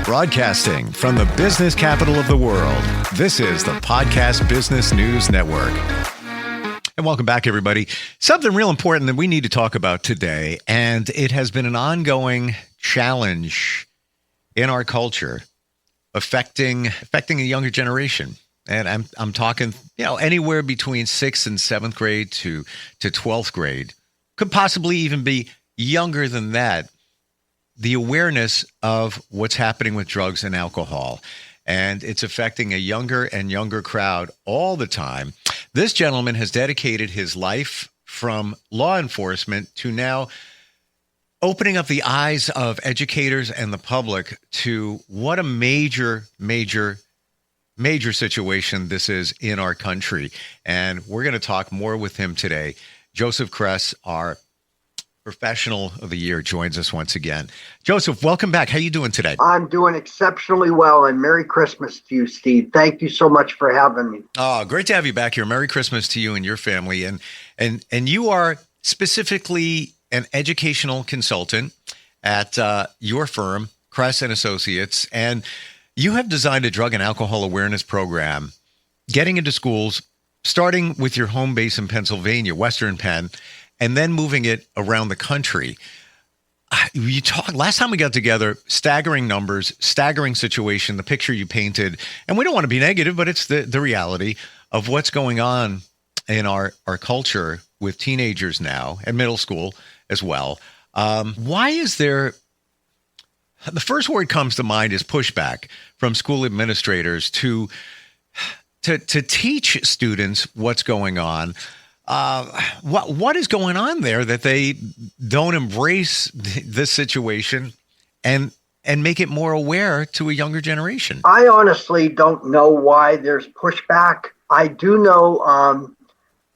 Broadcasting from the business capital of the world, this is the Podcast Business News Network. And welcome back, everybody. Something real important that we need to talk about today, and it has been an ongoing challenge in our culture affecting the younger generation. And I'm talking, anywhere between 6th and 7th grade to 12th grade. Could possibly even be younger than that. The awareness of what's happening with drugs and alcohol. And it's affecting a younger and younger crowd all the time. This gentleman has dedicated his life from law enforcement to now opening up the eyes of educators and the public to what a major situation this is in our country. And we're going to talk more with him today. Joseph Kress, our Professional of the Year, joins us once again. Joseph, welcome back. How you doing today? I'm doing exceptionally well, and Merry Christmas to you, Steve. Thank you so much for having me. Oh, great to have you back here. Merry Christmas to you and your family. And you are specifically an educational consultant at your firm, Kress and Associates, and you have designed a drug and alcohol awareness program, getting into schools, starting with your home base in Pennsylvania, Western Penn, and then moving it around the country. You talked last time we got together, staggering numbers, staggering situation, the picture you painted. And we don't want to be negative, but it's the reality of what's going on in our culture with teenagers now and middle school as well. Why is there, the first word comes to mind is pushback from school administrators to teach students what's going on. What is going on there that they don't embrace this situation and make it more aware to a younger generation? I honestly don't know why there's pushback. I do know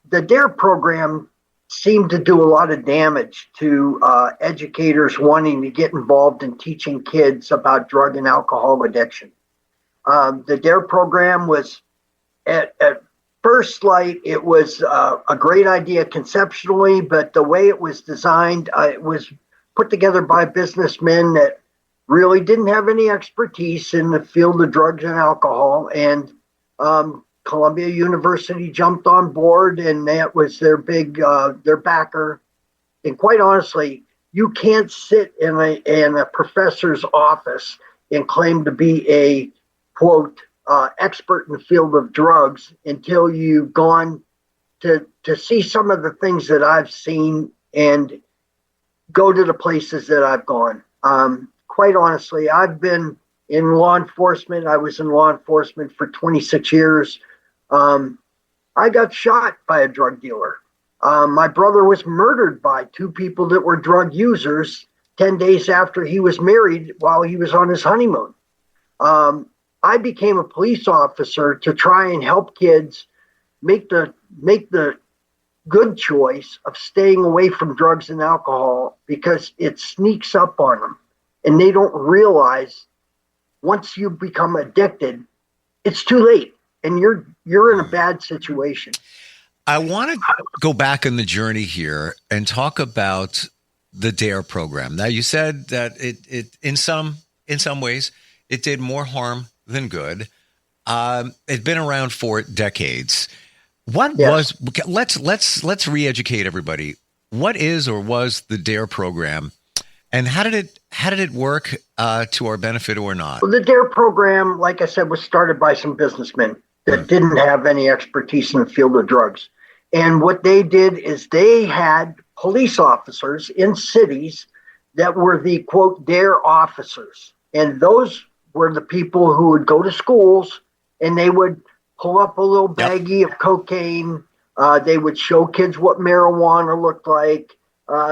the DARE program seemed to do a lot of damage to educators wanting to get involved in teaching kids about drug and alcohol addiction. The DARE program was at first light, it was a great idea conceptually, but the way it was designed, it was put together by businessmen that really didn't have any expertise in the field of drugs and alcohol. And Columbia University jumped on board, and that was their their backer. And quite honestly, you can't sit in a professor's office and claim to be a, quote, expert in the field of drugs until you've gone to see some of the things that I've seen and go to the places that I've gone. Quite honestly, I've been in law enforcement. I was in law enforcement for 26 years. I got shot by a drug dealer. My brother was murdered by two people that were drug users 10 days after he was married while he was on his honeymoon. I became a police officer to try and help kids make the good choice of staying away from drugs and alcohol because it sneaks up on them and they don't realize once you become addicted, it's too late and you're in a bad situation. I want to go back in the journey here and talk about the DARE program. Now, you said that it in some ways it did more harm than good. It's been around for decades. Let's re-educate everybody. What is or was the DARE program, and how did it work to our benefit or not? Well, the DARE program, like I said, was started by some businessmen that didn't have any expertise in the field of drugs. And what they did is they had police officers in cities that were the, quote, DARE officers. And those were the people who would go to schools and they would pull up a little baggie of cocaine. They would show kids what marijuana looked like.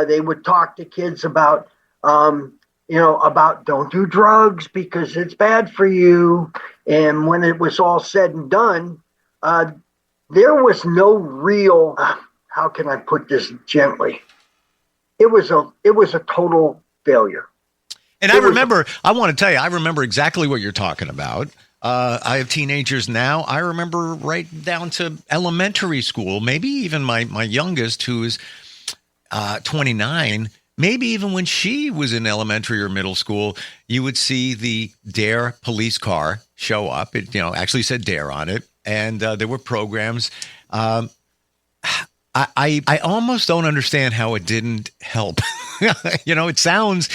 They would talk to kids about don't do drugs because it's bad for you. And when it was all said and done, there was no real, how can I put this gently? It was a total failure. And I want to tell you, I remember exactly what you're talking about. I have teenagers now. I remember right down to elementary school, maybe even my youngest, who is 29, maybe even when she was in elementary or middle school, you would see the DARE police car show up. It, actually said DARE on it. And there were programs. I almost don't understand how it didn't help. It sounds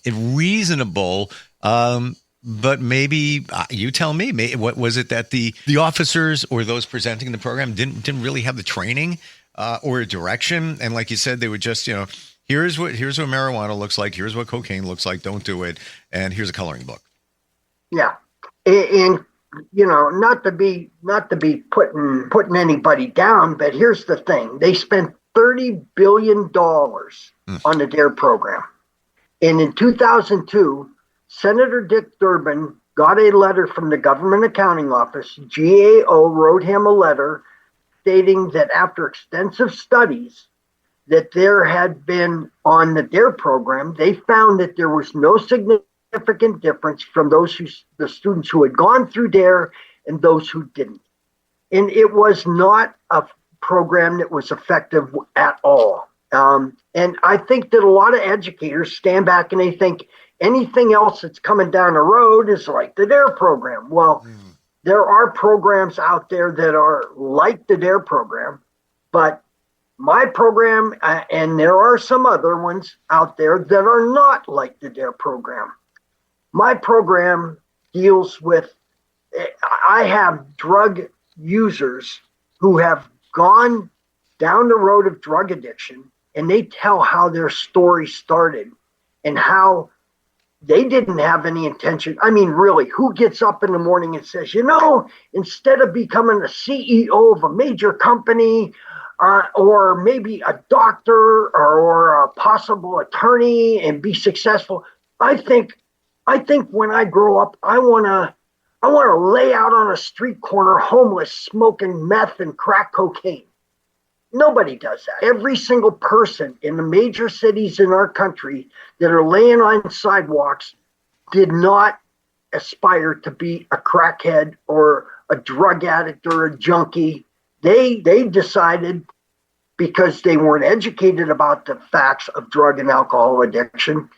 reasonable, but maybe you tell me. What was it that the officers or those presenting the program didn't really have the training or a direction? And like you said, they would just here's what marijuana looks like. Here's what cocaine looks like. Don't do it. And here's a coloring book. Yeah, and not to be putting anybody down, but here's the thing: they spent $30 billion on the DARE program, and in 2002, Senator Dick Durbin got a letter from the Government Accounting Office. GAO wrote him a letter stating that after extensive studies that there had been on the DARE program, they found that there was no significant difference from the students who had gone through DARE and those who didn't. And it was not a program that was effective at all. And I think that a lot of educators stand back and they think anything else that's coming down the road is like the DARE program. Well, there are programs out there that are like the DARE program, but my program, and there are some other ones out there that are not like the DARE program. My program deals with, I have drug users who have gone down the road of drug addiction, and they tell how their story started and how they didn't have any intention. I mean, really, who gets up in the morning and says, instead of becoming a CEO of a major company, or maybe a doctor or a possible attorney and be successful, I think when I grow up, I want to lay out on a street corner homeless, smoking meth and crack cocaine. Nobody does that. Every single person in the major cities in our country that are laying on sidewalks did not aspire to be a crackhead or a drug addict or a junkie. They decided, because they weren't educated about the facts of drug and alcohol addiction,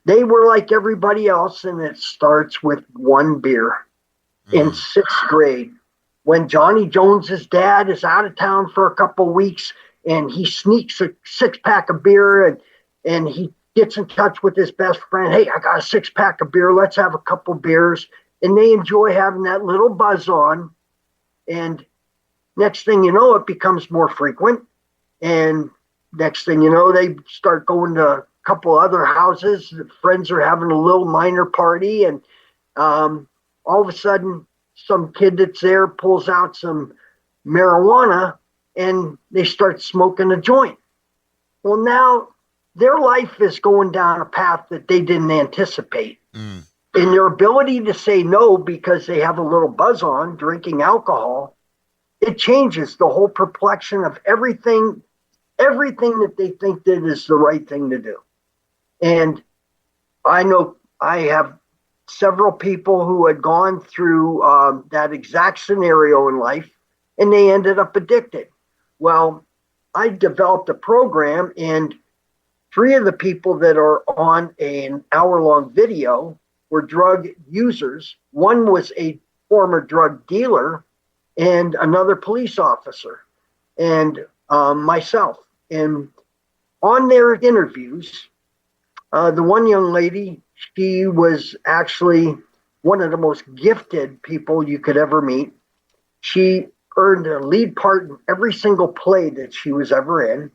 they were like everybody else, and it starts with one beer. In sixth grade, when Johnny Jones's dad is out of town for a couple of weeks and he sneaks a 6-pack of beer and he gets in touch with his best friend. Hey, I got a 6-pack of beer. Let's have a couple beers. And they enjoy having that little buzz on. And next thing you know, it becomes more frequent. And next thing you know, they start going to a couple other houses. The friends are having a little minor party. And all of a sudden, some kid that's there pulls out some marijuana and they start smoking a joint. Well, now their life is going down a path that they didn't anticipate. And their ability to say no because they have a little buzz on drinking alcohol, it changes the whole perplexion of everything that they think that is the right thing to do. And I know I have several people who had gone through that exact scenario in life, and they ended up addicted. Well, I developed a program, and 3 of the people that are on an hour-long video were drug users. One was a former drug dealer, and another police officer, and myself. And on their interviews, the one young lady, she was actually one of the most gifted people you could ever meet. She earned a lead part in every single play that she was ever in.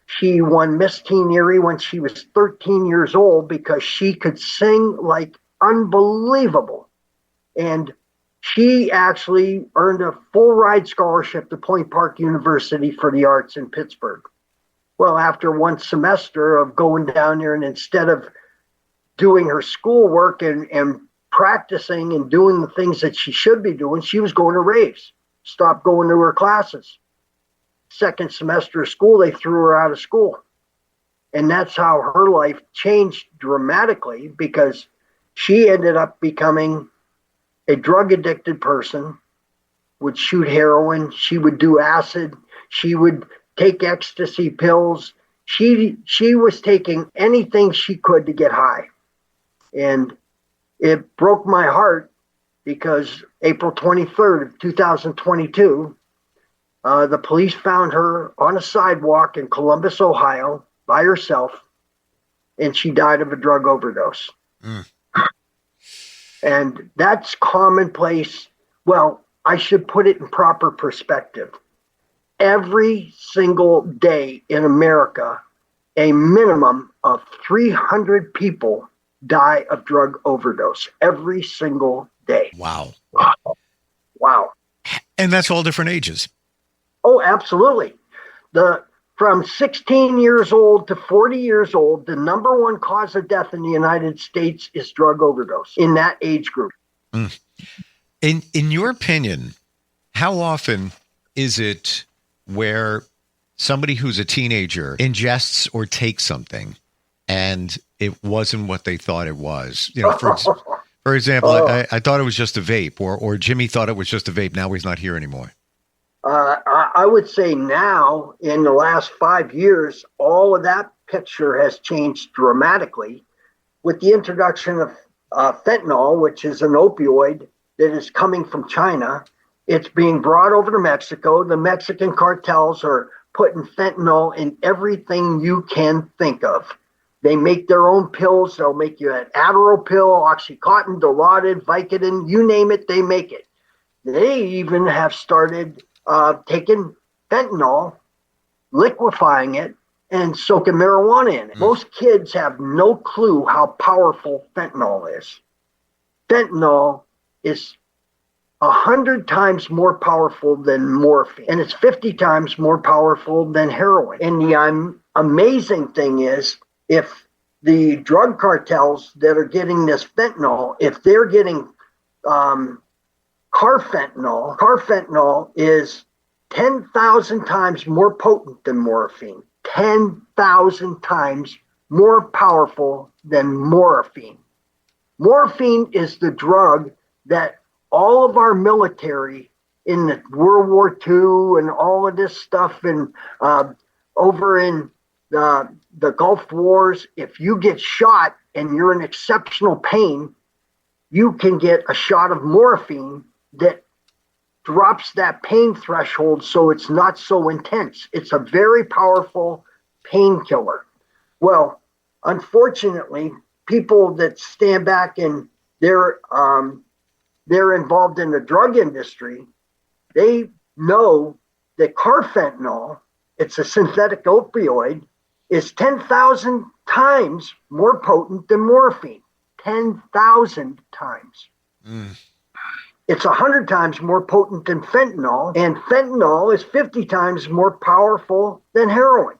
She won Miss Teen Erie when she was 13 years old because she could sing like unbelievable. And she actually earned a full ride scholarship to Point Park University for the Arts in Pittsburgh. Well, after one semester of going down there, and instead of doing her schoolwork and practicing and doing the things that she should be doing, she was going to raves, stopped going to her classes. Second semester of school, they threw her out of school. And that's how her life changed dramatically, because she ended up becoming a drug addicted person, would shoot heroin, she would do acid, she would take ecstasy pills. she was taking anything she could to get high. And it broke my heart because April 23rd of 2022, the police found her on a sidewalk in Columbus, Ohio, by herself, and she died of a drug overdose. And that's commonplace. Well, I should put it in proper perspective. Every single day in America, a minimum of 300 people die of drug overdose every single day. Wow. Wow. And that's all different ages. Oh, absolutely. From 16 years old to 40 years old, the number one cause of death in the United States is drug overdose in that age group. In your opinion, how often is it where somebody who's a teenager ingests or takes something and it wasn't what they thought it was? You know, for example, I thought it was just a vape, or Jimmy thought it was just a vape. Now he's not here anymore. I would say now, in the last 5 years, all of that picture has changed dramatically with the introduction of fentanyl, which is an opioid that is coming from China. It's being brought over to Mexico. The Mexican cartels are putting fentanyl in everything you can think of. They make their own pills. They'll make you an Adderall pill, Oxycontin, Dilaudid, Vicodin, you name it, they make it. They even have started taking fentanyl, liquefying it, and soaking marijuana in it. Most kids have no clue how powerful fentanyl is. Fentanyl is 100 times more powerful than morphine, and it's 50 times more powerful than heroin. And the amazing thing is, if the drug cartels that are getting this fentanyl, if they're getting carfentanil is 10,000 times more potent than morphine, 10,000 times more powerful than morphine. Morphine is the drug that all of our military in the World War II and all of this stuff, and over in the Gulf Wars, if you get shot and you're in exceptional pain, you can get a shot of morphine that drops that pain threshold so it's not so intense. It's a very powerful painkiller. Well, unfortunately, people that stand back and they're involved in the drug industry, they know that carfentanil, it's a synthetic opioid, is 10,000 times more potent than morphine. 10,000 times. It's 100 times more potent than fentanyl, and fentanyl is 50 times more powerful than heroin.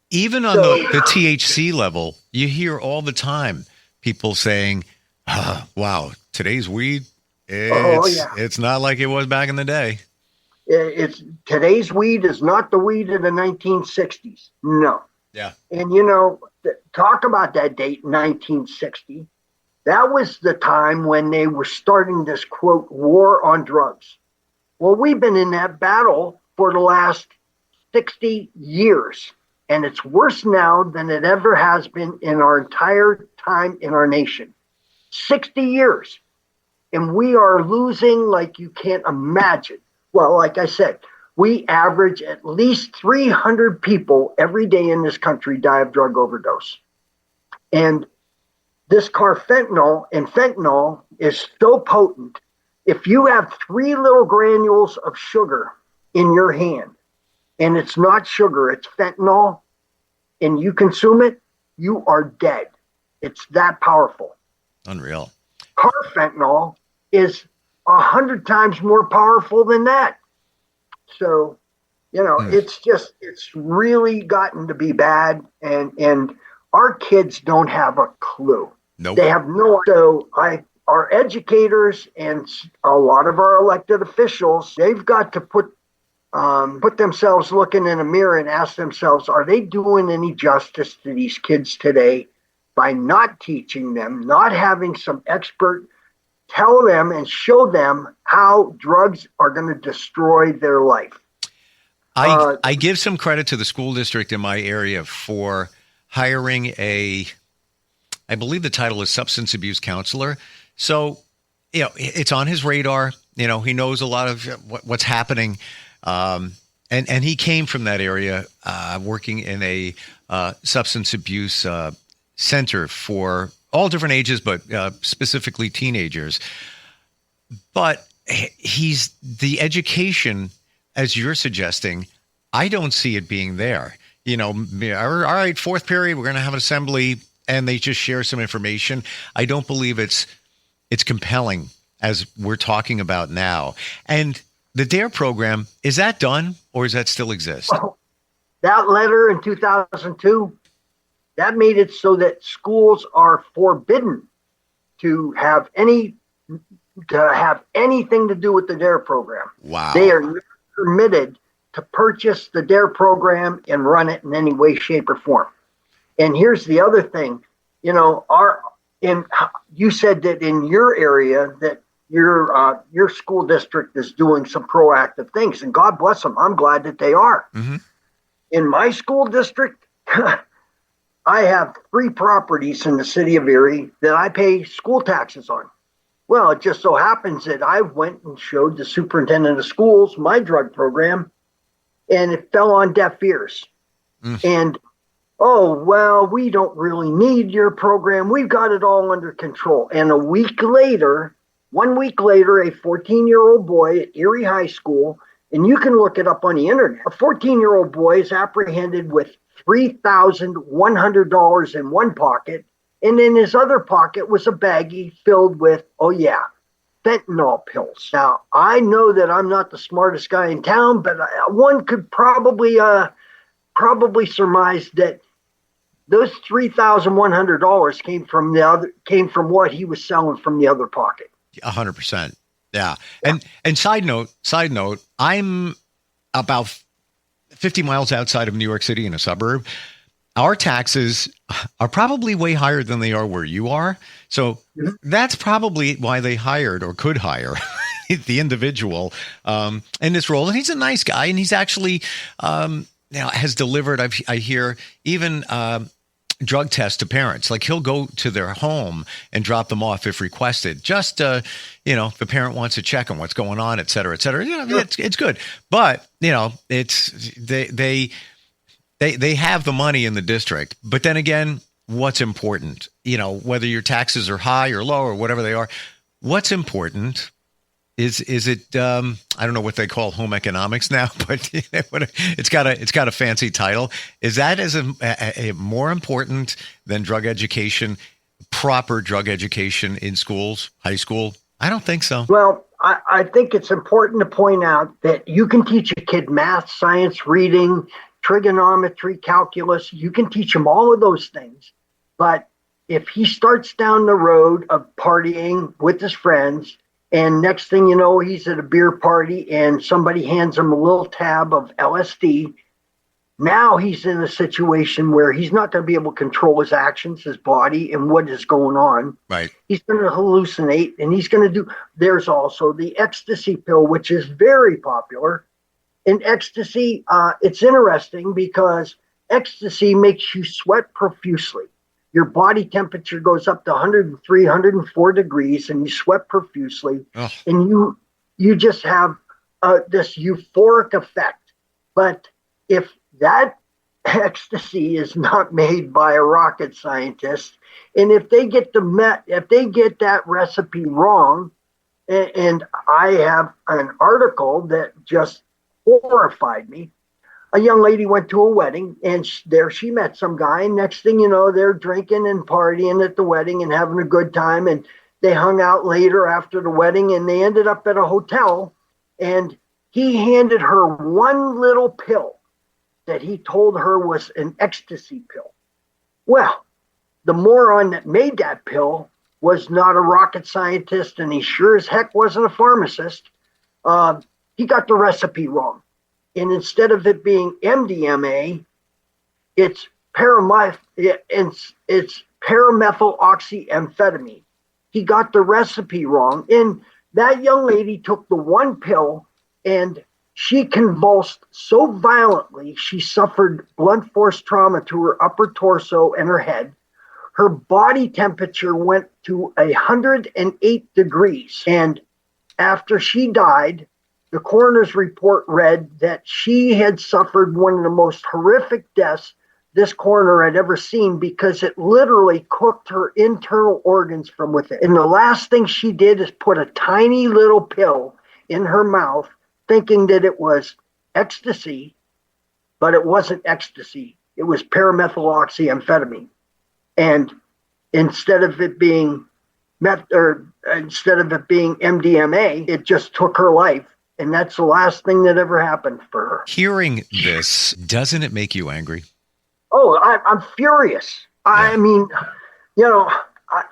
Even on the THC level, you hear all the time people saying, wow, today's weed, it's not like it was back in the day. Today's weed is not the weed of the 1960s. No. Yeah. And, talk about that date, 1960. That was the time when they were starting this, quote, war on drugs. Well, we've been in that battle for the last 60 years, and it's worse now than it ever has been in our entire time in our nation. 60 years. And we are losing like you can't imagine. Well, like I said, we average at least 300 people every day in this country die of drug overdose. And this carfentanil and fentanyl is so potent. If you have 3 little granules of sugar in your hand, and it's not sugar, it's fentanyl, and you consume it, you are dead. It's that powerful. Unreal. Carfentanil is 100 times more powerful than that. So, it's really gotten to be bad, and our kids don't have a clue. Nope. They have no. So our educators and a lot of our elected officials, they've got to put themselves looking in a mirror and ask themselves, are they doing any justice to these kids today by not teaching them, not having some expert tell them and show them how drugs are going to destroy their life? I give some credit to the school district in my area for hiring I believe the title is substance abuse counselor. So, it's on his radar. He knows a lot of what's happening. And he came from that area, working in a substance abuse center for all different ages, but specifically teenagers. But he's the education, as you're suggesting, I don't see it being there. All right, fourth period, we're going to have an assembly, and they just share some information. I don't believe it's compelling as we're talking about now. And the DARE program, is that done, or does that still exist? Well, that letter in 2002, that made it so that schools are forbidden to have anything to do with the DARE program. Wow. They are not permitted to purchase the DARE program and run it in any way, shape, or form. And here's the other thing, you said that in your area that your school district is doing some proactive things, and God bless them. I'm glad that they are. Mm-hmm. In my school district, I have 3 properties in the city of Erie that I pay school taxes on. Well, it just so happens that I went and showed the superintendent of schools my drug program, and it fell on deaf ears. Mm. And, we don't really need your program. We've got it all under control. And 1 week later, a 14-year-old boy at Erie High School, and you can look it up on the internet, a 14-year-old boy is apprehended with $3,100 in one pocket, and in his other pocket was a baggie filled with, fentanyl pills. Now, I know that I'm not the smartest guy in town, but one could probably surmise that those $3,100 came from what he was selling from the other pocket. 100%. Yeah. And side note, I'm about 50 miles outside of New York City in a suburb. Our taxes are probably way higher than they are where you are. So that's probably why they hired or could hire the individual in this role. And he's a nice guy, and he's actually has delivered, I hear, even drug tests to parents. Like, he'll go to their home and drop them off if requested. Just, if the parent wants to check on what's going on, et cetera, et cetera. It's good. But, it's they have the money in the district. But then again, what's important? Whether your taxes are high or low or whatever they are, what's important is it I don't know what they call home economics now, but it's got a fancy title. Is that a more important than drug education, proper drug education in schools, high school? I don't think so. Well, I think it's important to point out that you can teach a kid math, science, reading, trigonometry, calculus. You can teach him all of those things. But if he starts down the road of partying with his friends, and next thing you know, he's at a beer party and somebody hands him a little tab of LSD, now he's in a situation where he's not going to be able to control his actions, his body, and what is going on. Right. He's going to hallucinate, and he's going to do. There's also the ecstasy pill, which is very popular. In ecstasy, it's interesting because ecstasy makes you sweat profusely. Your body temperature goes up to 103, 104 degrees, and you sweat profusely. Ugh. And you just have this euphoric effect. But if that ecstasy is not made by a rocket scientist, and if they get that recipe wrong, and I have an article that just horrified me. A young lady went to a wedding, and there she met some guy. And next thing you know, they're drinking and partying at the wedding and having a good time. And they hung out later after the wedding, and they ended up at a hotel. And he handed her one little pill that he told her was an ecstasy pill. Well, the moron that made that pill was not a rocket scientist, and he sure as heck wasn't a pharmacist. He got the recipe wrong. And instead of it being MDMA, it's paramethyloxyamphetamine. He got the recipe wrong. And that young lady took the one pill, and She convulsed so violently, she suffered blunt force trauma to her upper torso and her head. Her body temperature went to 108 degrees. And after she died, the coroner's report read that she had suffered one of the most horrific deaths this coroner had ever seen, because it literally cooked her internal organs from within. And the last thing she did is put a tiny little pill in her mouth, thinking that it was ecstasy, but it wasn't ecstasy. It was paramethyloxyamphetamine. And instead of it being MDMA, it just took her life. And that's the last thing that ever happened for her. Hearing this, doesn't it make you angry? Oh, I'm furious. Yeah. I mean,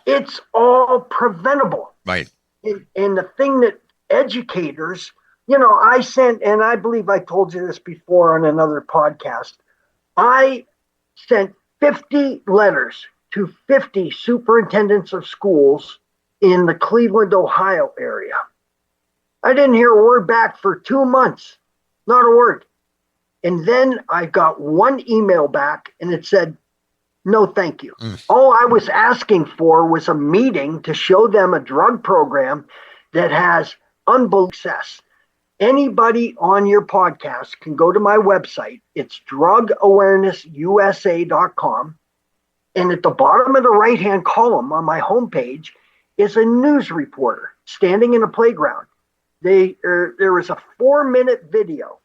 it's all preventable. Right. And the thing that educators, I sent, and I believe I told you this before on another podcast, I sent 50 letters to 50 superintendents of schools in the Cleveland, Ohio area. I didn't hear a word back for 2 months, not a word. And then I got one email back and it said, no, thank you. All I was asking for was a meeting to show them a drug program that has unbelievable success. Anybody on your podcast can go to my website. It's drugawarenessusa.com. And at the bottom of the right-hand column on my homepage is a news reporter standing in a playground. There was a 4-minute video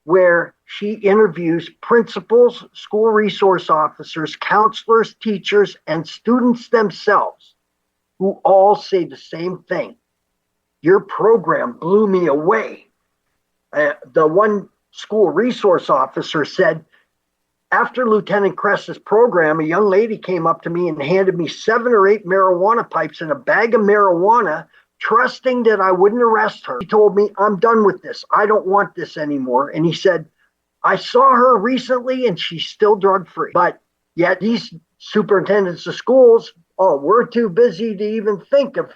where she interviews principals, school resource officers, counselors, teachers, and students themselves, who all say the same thing. Your program blew me away. The one school resource officer said, after Lieutenant Kress's program, a young lady came up to me and handed me 7 or 8 marijuana pipes and a bag of marijuana, trusting that I wouldn't arrest her. He told me, I'm done with this. I don't want this anymore. And he said, I saw her recently and she's still drug-free. But yet these superintendents of schools, we're too busy to even think of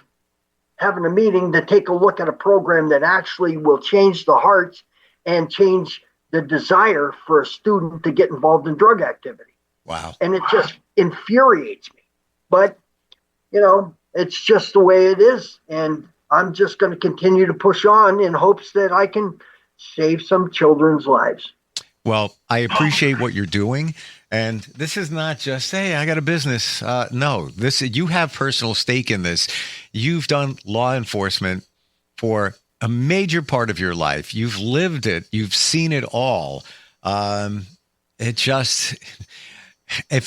having a meeting to take a look at a program that actually will change the hearts and change the desire for a student to get involved in drug activity. Wow. And it just infuriates me. But, it's just the way it is. And I'm just going to continue to push on in hopes that I can save some children's lives. Well, I appreciate what you're doing. And this is not just, hey, I got a business. No, you have personal stake in this. You've done law enforcement for a major part of your life. You've lived it. You've seen it all. If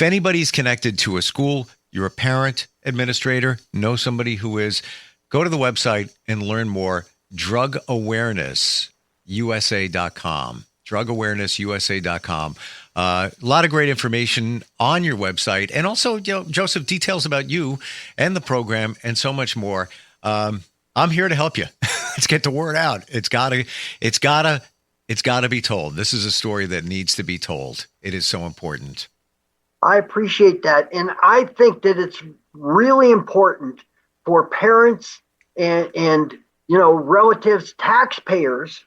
anybody's connected to a school, you're a parent, administrator, know somebody who is, go to the website and learn more. drugawarenessusa.com. drugawarenessusa.com. A lot of great information on your website. And also, Joseph, details about you and the program and so much more. I'm here to help you. Let's get the word out. It's gotta be told. This is a story that needs to be told. It is so important. I appreciate that. And I think that it's really important for parents and relatives, taxpayers,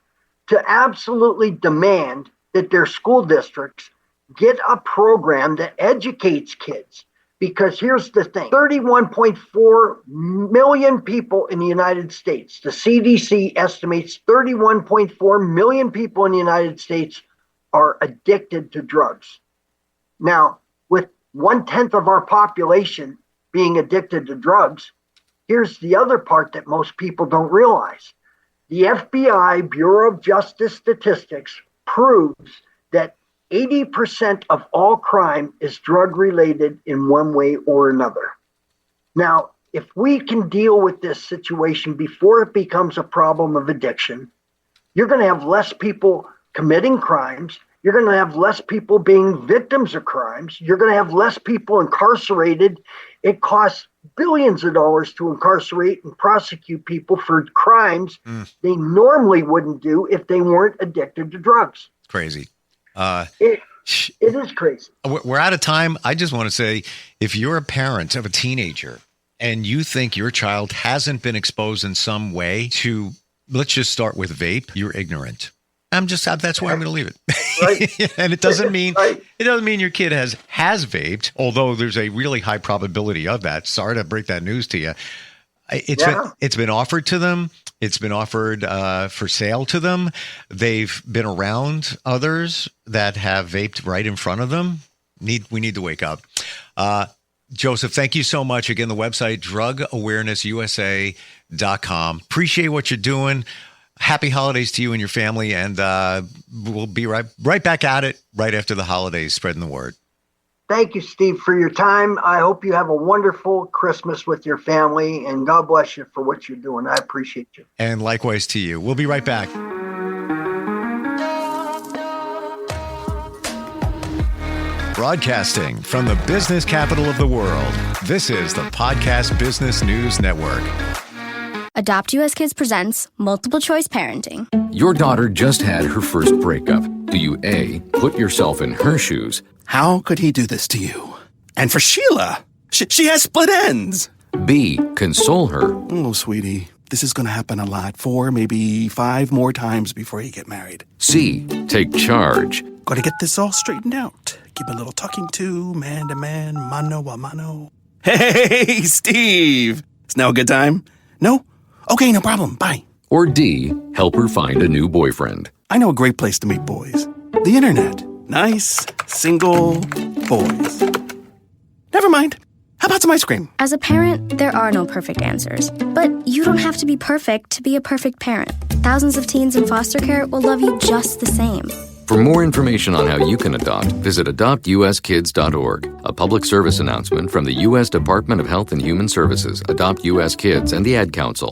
to absolutely demand that their school districts get a program that educates kids. Because here's the thing, 31.4 million people in the United States. The CDC estimates 31.4 million people in the United States are addicted to drugs. Now, with 1/10 of our population being addicted to drugs, here's the other part that most people don't realize. The FBI Bureau of Justice Statistics proves that 80% of all crime is drug-related in one way or another. Now, if we can deal with this situation before it becomes a problem of addiction, you're going to have less people committing crimes. You're going to have less people being victims of crimes. You're going to have less people incarcerated. It costs billions of dollars to incarcerate and prosecute people for crimes they normally wouldn't do if they weren't addicted to drugs. Crazy. It is crazy. We're out of time. I just want to say, if you're a parent of a teenager and you think your child hasn't been exposed in some way to, let's just start with vape, you're ignorant. That's where I'm going to leave it. Right. And it doesn't mean Right. it doesn't mean your kid has vaped, although there's a really high probability of that. Sorry to break that news to you. It's been offered to them. It's been offered for sale to them. They've been around others that have vaped right in front of them. We need to wake up. Joseph, thank you so much. Again, the website, drugawarenessusa.com. Appreciate what you're doing. Happy holidays to you and your family. And we'll be right back at it right after the holidays, spreading the word. Thank you, Steve, for your time. I hope you have a wonderful Christmas with your family, and God bless you for what you're doing. I appreciate you. And likewise to you. We'll be right back. Broadcasting from the business capital of the world, this is the Podcast Business News Network. Adopt US Kids presents Multiple Choice Parenting. Your daughter just had her first breakup. Do you A, put yourself in her shoes? How could he do this to you? And for Sheila, she has split ends. B, console her? Oh, sweetie, this is going to happen a lot. 4, maybe 5 more times before you get married. C, take charge? Got to get this all straightened out. Give a little talking to, man to man, mano a mano. Hey, Steve! Is now a good time? No? Okay, no problem. Bye. Or D, help her find a new boyfriend? I know a great place to meet boys. The internet. Nice, single boys. Never mind. How about some ice cream? As a parent, there are no perfect answers. But you don't have to be perfect to be a perfect parent. Thousands of teens in foster care will love you just the same. For more information on how you can adopt, visit adoptuskids.org. A public service announcement from the U.S. Department of Health and Human Services, Adopt U.S. Kids, and the Ad Council.